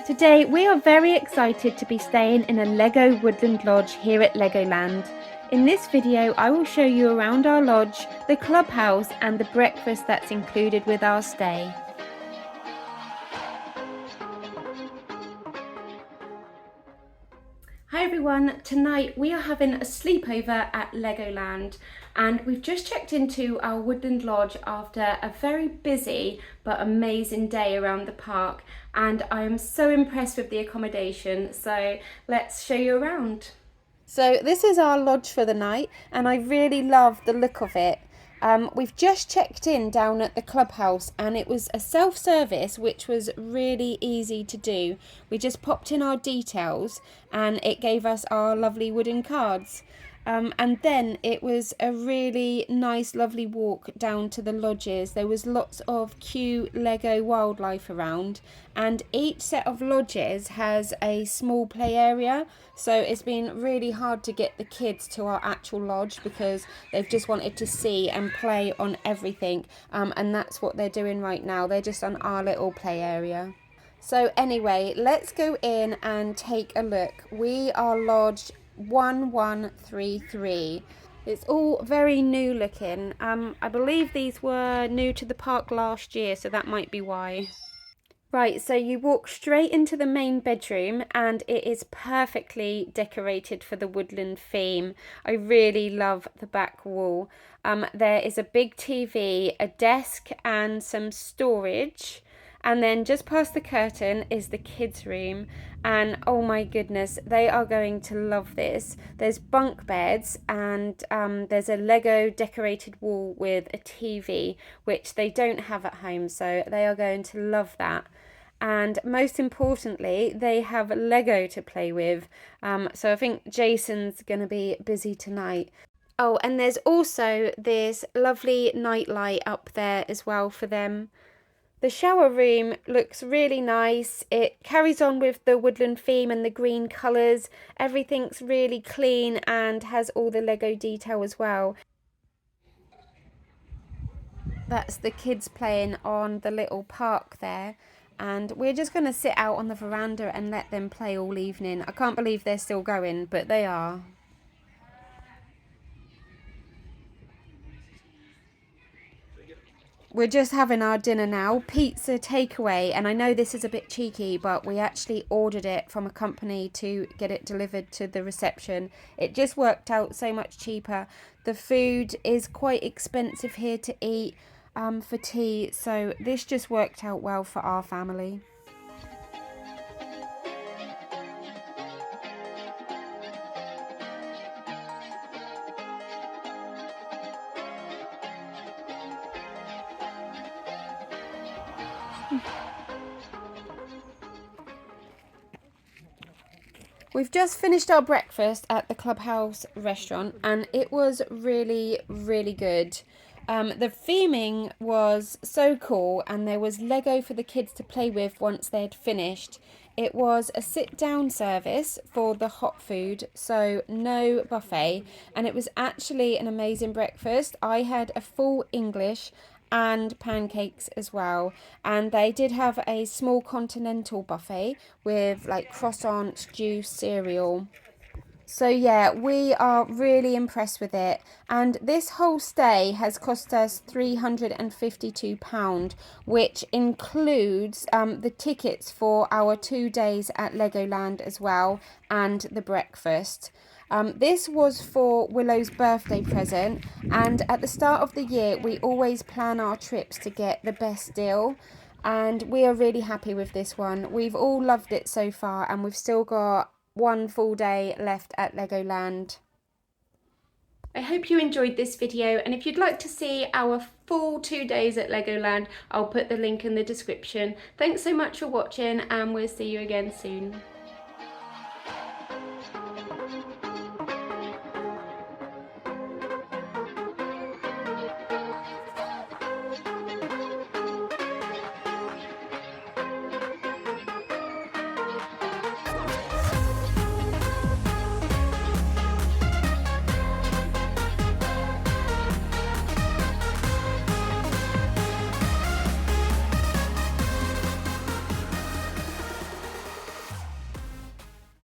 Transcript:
Today we are very excited to be staying in a Lego Woodland lodge here at Legoland. In this video I will show you around our lodge, the clubhouse and the breakfast that's included with our stay. Hi everyone, tonight we are having a sleepover at Legoland and we've just checked into our Woodland lodge after a very busy but amazing day around the park, and I am so impressed with the accommodation, so let's show you around. So this is our lodge for the night and I really love the look of it. We've just checked in down at the clubhouse and it was a self-service, which was really easy to do. We just popped in our details and it gave us our lovely wooden cards. And then it was a really nice, lovely walk down to the lodges. There was lots of cute Lego wildlife around, and each set of lodges has a small play area. So it's been really hard to get the kids to our actual lodge because they've just wanted to see and play on everything. And that's what they're doing right now. They're just on our little play area. So anyway, let's go in and take a look. We are lodged 1133. It's all very new looking. I believe these were new to the park last year, so that might be why. Right, so you walk straight into the main bedroom and it is perfectly decorated for the Woodland theme. I really love the back wall. There is a big TV, a desk and some storage. And then just past the curtain is the kids' room. And oh my goodness, they are going to love this. There's bunk beds and there's a Lego decorated wall with a TV, which they don't have at home. So they are going to love that. And most importantly, they have Lego to play with. So I think Jason's going to be busy tonight. Oh, and there's also this lovely nightlight up there as well for them. The shower room looks really nice. It carries on with the Woodland theme and the green colours. Everything's really clean and has all the Lego detail as well. That's the kids playing on the little park there. And we're just going to sit out on the veranda and let them play all evening. I can't believe they're still going, but they are. We're just having our dinner now, pizza takeaway, and I know this is a bit cheeky, but we actually ordered it from a company to get it delivered to the reception. It just worked out so much cheaper. The food is quite expensive here to eat for tea, so this just worked out well for our family. We've just finished our breakfast at the Clubhouse restaurant and it was really, really good. The theming was so cool and there was Lego for the kids to play with once they'd finished. It was a sit-down service for the hot food, so no buffet, and it was actually an amazing breakfast. I had a full English and pancakes as well, and they did have a small continental buffet with like croissants, juice, cereal. So yeah, we are really impressed with it, and this whole stay has cost us £352, which includes the tickets for our 2 days at Legoland as well and the breakfast. This was for Willow's birthday present, and at the start of the year we always plan our trips to get the best deal, and we are really happy with this one. We've all loved it so far and we've still got one full day left at Legoland. I hope you enjoyed this video, and if you'd like to see our full 2 days at Legoland, I'll put the link in the description. Thanks so much for watching and we'll see you again soon.